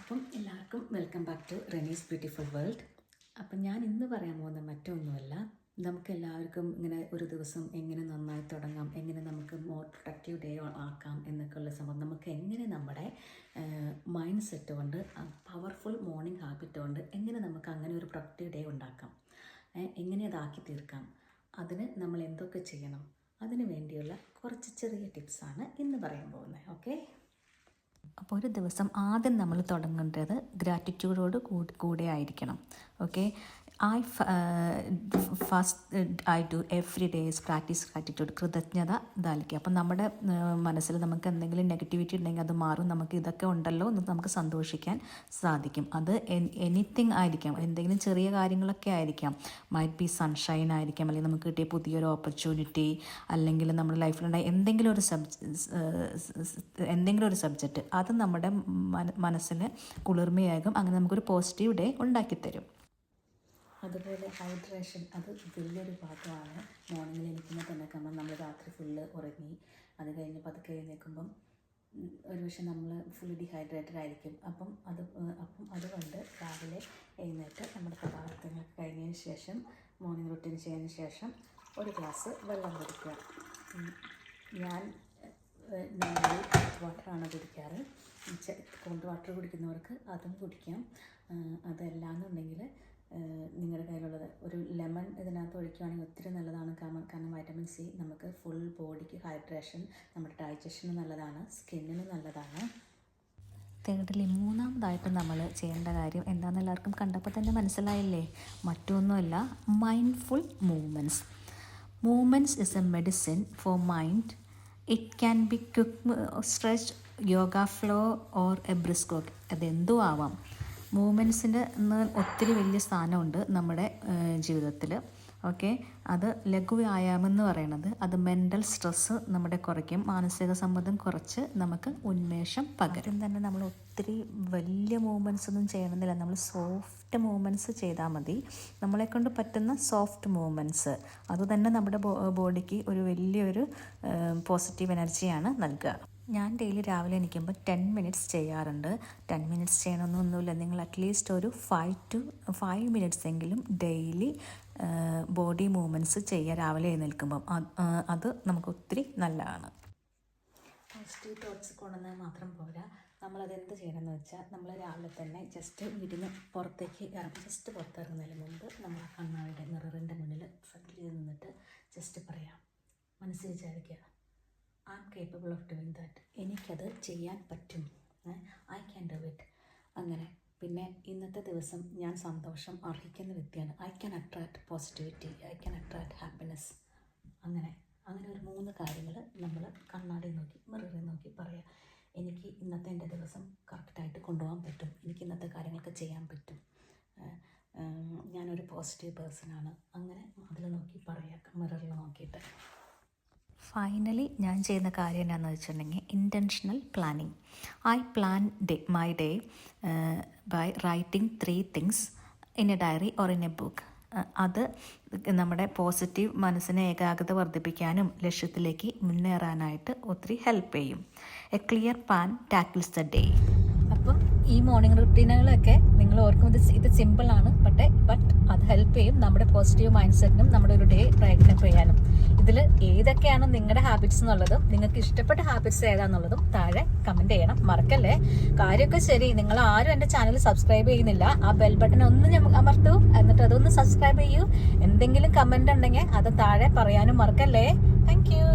അപ്പം എല്ലാവർക്കും welcome back to Renee's beautiful world. അപ്പം ഞാൻ ഇന്ന് പറയാൻ പോകുന്ന മറ്റൊന്നുമല്ല, നമുക്ക് എല്ലാവർക്കും ഇങ്ങനെ ഒരു ദിവസം എങ്ങനെ നന്നായി തുടങ്ങാം, എങ്ങനെ നമുക്ക് മോർ പ്രൊഡക്റ്റീവ് ഡേ ആക്കാം എന്നൊക്കെയുള്ള സംഭവം, നമുക്ക് എങ്ങനെ നമ്മുടെ മൈൻഡ് സെറ്റ് കൊണ്ട് പവർഫുൾ മോർണിംഗ് ഹാബിറ്റ് കൊണ്ട് എങ്ങനെ നമുക്ക് അങ്ങനെ ഒരു പ്രൊഡക്റ്റീവ് ഡേ ഉണ്ടാക്കാം, എങ്ങനെ അതാക്കി തീർക്കാം, അതിന് നമ്മൾ എന്തൊക്കെ ചെയ്യണം, അതിന് വേണ്ടിയുള്ള കുറച്ച് ചെറിയ ടിപ്സാണ് ഇന്ന് പറയാൻ പോകുന്നത്. ഓക്കെ, അപ്പോൾ ഒരു ദിവസം ആദ്യം നമ്മൾ തുടങ്ങേണ്ടത് ഗ്രാറ്റിറ്റ്യൂഡോട് കൂടെ ആയിരിക്കണം. Okay, I do every days practice gratitude, കൃതജ്ഞത ദാലിക്കുക. അപ്പം നമ്മുടെ മനസ്സിൽ നമുക്ക് എന്തെങ്കിലും നെഗറ്റിവിറ്റി ഉണ്ടെങ്കിൽ അത് മാറും, നമുക്ക് ഇതൊക്കെ ഉണ്ടല്ലോ എന്ന് നമുക്ക് സന്തോഷിക്കാൻ സാധിക്കും. അത് എനിത്തിങ് ആയിരിക്കാം, എന്തെങ്കിലും ചെറിയ കാര്യങ്ങളൊക്കെ ആയിരിക്കാം, മൈറ്റ് ബി സൺഷൈൻ ആയിരിക്കാം, അല്ലെങ്കിൽ നമുക്ക് കിട്ടിയ പുതിയൊരു ഓപ്പർച്യൂണിറ്റി, അല്ലെങ്കിൽ നമ്മുടെ ലൈഫിലുണ്ടായ എന്തെങ്കിലും ഒരു സബ്ജക്റ്റ്, അത് നമ്മുടെ മനസ്സിന് കുളിർമയാകും. അങ്ങനെ നമുക്കൊരു പോസിറ്റീവ് ഡേ ഉണ്ടാക്കിത്തരും. അതുപോലെ ഹൈഡ്രേഷൻ, അത് വലിയൊരു ഭാഗമാണ്. മോർണിംഗിൽ എണീക്കുമ്പോൾ തന്നെ നമ്മൾ രാത്രി ഫുള്ള് ഉറങ്ങി, അത് കഴിഞ്ഞ് പതുക്കെ എഴുന്നേൽക്കുമ്പം ഒരുപക്ഷെ നമ്മൾ ഫുള്ള് ഡീഹൈഡ്രേറ്റഡ് ആയിരിക്കും. അപ്പം അതുകൊണ്ട് രാവിലെ എഴുന്നേറ്റ് നമ്മുടെ പ്രഭാതങ്ങളൊക്കെ കഴിഞ്ഞതിന് ശേഷം, മോർണിംഗ് റുട്ടീൻ ചെയ്തതിന് ശേഷം ഒരു ഗ്ലാസ് വെള്ളം കുടിക്കുക. ഞാൻ വാട്ടറാണ് കുടിക്കാറ്. കോൾഡ് വാട്ടർ കുടിക്കുന്നവർക്ക് അതും കുടിക്കാം. അതല്ലാന്നുണ്ടെങ്കിൽ നിങ്ങളുടെ കയ്യിലുള്ളത് ഒരു ലെമൺ ഇതിനകത്ത് ഒഴിക്കുകയാണെങ്കിൽ ഒത്തിരി നല്ലതാണ്. കാരണം വൈറ്റമിൻ സി നമുക്ക് ഫുൾ ബോഡിക്ക് ഹൈഡ്രേഷൻ, നമ്മുടെ ഡൈജഷന് നല്ലതാണ്, സ്കിന്നിന് നല്ലതാണ്. തേർഡിലി മൂന്നാമതായിട്ട് നമ്മൾ ചെയ്യേണ്ട കാര്യം എന്താണെന്ന് എല്ലാവർക്കും കണ്ടപ്പോൾ തന്നെ മനസ്സിലായില്ലേ, മറ്റൊന്നുമല്ല, mindful movements. Movements is a medicine for mind. It can be quick stretch, yoga flow or a brisk walk. അതെന്തും ആവാം. മൂവ്മെൻറ്റ്സിൻ്റെ ഒത്തിരി വലിയ സ്ഥാനമുണ്ട് നമ്മുടെ ജീവിതത്തിൽ. ഓക്കെ, അത് ലഘു വ്യായാമം എന്ന് പറയണത് അത് മെൻ്റൽ സ്ട്രെസ്സ് നമ്മുടെ കുറയ്ക്കും, മാനസിക സമ്മർദ്ദം കുറച്ച് നമുക്ക് ഉന്മേഷം പകരും. തന്നെ നമ്മൾ ഒത്തിരി വലിയ മൂവ്മെൻറ്റ്സ് ഒന്നും ചെയ്യണമെന്നില്ല, നമ്മൾ സോഫ്റ്റ് മൂവ്മെൻറ്റ്സ് ചെയ്താൽ മതി. നമ്മളെക്കൊണ്ട് പറ്റുന്ന സോഫ്റ്റ് മൂവ്മെൻറ്റ്സ് അത് തന്നെ നമ്മുടെ ബോഡിക്ക് ഒരു വലിയൊരു പോസിറ്റീവ് എനർജിയാണ് നൽകുക. ഞാൻ ഡെയിലി രാവിലെ എണീക്കുമ്പോൾ 10 മിനിറ്റ്സ് ചെയ്യാറുണ്ട്. 10 മിനിറ്റ്സ് ചെയ്യണമെന്നൊന്നുമില്ല, നിങ്ങൾ അറ്റ്ലീസ്റ്റ് ഒരു 5 മിനിറ്റ്സ് എങ്കിലും ഡെയിലി ബോഡി മൂവ്മെൻറ്റ്സ് ചെയ്യുക രാവിലെ എഴുന്നേൽക്കുമ്പം. അത് നമുക്ക് ഒത്തിരി നല്ലതാണ്. പോസിറ്റീവ് തോട്ട്സ് കൊണ്ടുവന്നാൽ മാത്രം പോരാ, നമ്മളതെന്ത് ചെയ്യണമെന്ന് വെച്ചാൽ, നമ്മൾ രാവിലെ തന്നെ ജസ്റ്റ് വീടിന് പുറത്തിറങ്ങുന്നതിന് മുമ്പ് നമ്മൾ കണ്ണാടിയുടെ മിററിൻ്റെ മുന്നിൽ ഫ്രണ്ടിൽ നിന്നിട്ട് ജസ്റ്റ് പറയാം, മനസ്സിൽ വിചാരിക്കുക, I am capable of doing that, എനിക്കത് ചെയ്യാൻ പറ്റും, ഐ ക്യാൻ ഡു ഇറ്റ്. അങ്ങനെ പിന്നെ ഇന്നത്തെ ദിവസം ഞാൻ സന്തോഷം അർഹിക്കുന്ന വ്യക്തിയാണ്, I can attract positivity, I can attract happiness. അങ്ങനെ ഒരു 3 കാര്യങ്ങൾ നമ്മൾ കണ്ണാടി നോക്കി മിററിൽ നോക്കി പറയാം, എനിക്ക് ഇന്നത്തെ എൻ്റെ ദിവസം കറക്റ്റായിട്ട് കൊണ്ടുപോകാൻ പറ്റും, എനിക്ക് ഇന്നത്തെ കാര്യങ്ങളൊക്കെ ചെയ്യാൻ പറ്റും, ഞാനൊരു പോസിറ്റീവ് പേഴ്സണാണ്. അങ്ങനെ അതിൽ നോക്കി പറയാം, മിററിൽ നോക്കിയിട്ട്. ഫൈനലി ഞാൻ ചെയ്യുന്ന കാര്യം എന്താണെന്ന് വെച്ചിട്ടുണ്ടെങ്കിൽ, intentional planning. I plan my day by writing 3 things in a diary or in a book. അത് നമ്മുടെ പോസിറ്റീവ് മനസ്സിനെ ഏകാഗ്രത വർദ്ധിപ്പിക്കാനും ലക്ഷ്യത്തിലേക്ക് മുന്നേറാനായിട്ട് ഒത്തിരി ഹെൽപ്പ് ചെയ്യും. A clear plan tackles the day. അപ്പം ഈ മോർണിംഗ് റുട്ടീനുകളൊക്കെ നിങ്ങൾ ഓർക്കും ഇത് സിമ്പിളാണ്, ബട്ട് അത് ഹെൽപ്പ് ചെയ്യും നമ്മുടെ പോസിറ്റീവ് മൈൻഡ് സെറ്റിനും നമ്മുടെ ഒരു ഡേ പ്രയത്നം ചെയ്യാനും. ഇതിൽ ഏതൊക്കെയാണ് നിങ്ങളുടെ ഹാബിറ്റ്സ് എന്നുള്ളതും നിങ്ങൾക്ക് ഇഷ്ടപ്പെട്ട ഹാബിറ്റ്സ് ഏതാണെന്നുള്ളതും താഴെ കമൻറ്റ് ചെയ്യണം, മറക്കല്ലേ. കാര്യമൊക്കെ ശരി, നിങ്ങൾ ആരും എൻ്റെ ചാനൽ സബ്സ്ക്രൈബ് ചെയ്യുന്നില്ല, ആ ബെൽ ബട്ടൺ ഒന്ന് അമർത്തൂ, എന്നിട്ട് അതൊന്ന് സബ്സ്ക്രൈബ് ചെയ്യൂ. എന്തെങ്കിലും കമൻറ്റ് ഉണ്ടെങ്കിൽ അത് താഴെ പറയാനും മറക്കല്ലേ. Thank you.